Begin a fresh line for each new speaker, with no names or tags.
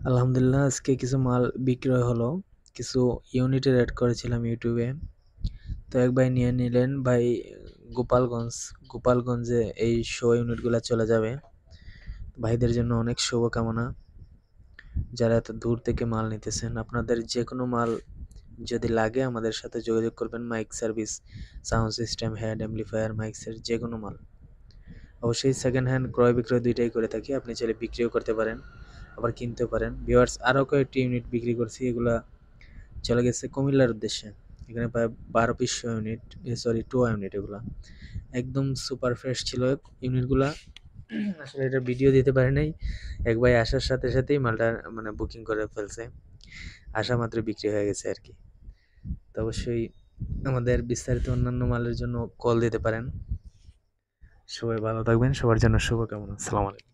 আলহামদুলিল্লাহ, আজকে কিছু মাল বিক্রয় হলো। কিছু ইউনিটের অ্যাড করেছিলাম ইউটিউবে। তো এক ভাই নিয়ে নিলেন। ভাই গোপালগঞ্জে এই শো ইউনিটগুলো চলে যাবে। ভাইদের জন্য অনেক শুভকামনা। যারা এত দূর থেকে মাল নিতেছেন, আপনাদের যে কোনো মাল যদি লাগে আমাদের সাথে যোগাযোগ করবেন। Mic service, sound system, head amplifier, মাইক্সের যে কোনো মাল। অবশ্যই সেকেন্ড হ্যান্ড ক্রয় বিক্রয় দুইটাই করে থাকি। আপনি চাইলে বিক্রিও করতে পারেন, আবার কিনতেও পারেন। ভিউয়ার্স, আরও কয়েকটি ইউনিট বিক্রি করছি, এগুলা চলে গেছে কুমিল্লার উদ্দেশ্যে। এখানে প্রায় 12-20 ইউনিট, সরি 2 ইউনিট। এগুলা একদম সুপার ফ্রেশ ছিল ইউনিটগুলা। আসলে এটা ভিডিও দিতে পারি নাই। এক ভাই আসার সাথে সাথেই মালটা মানে বুকিং করে ফেলছে, আসা মাত্র বিক্রি হয়ে গেছে আর কি। তো অবশ্যই আমাদের বিস্তারিত অন্যান্য মালের জন্য কল দিতে পারেন। সবাই ভালো থাকবেন, সবার জন্য শুভকামনা। আসসালামু আলাইকুম।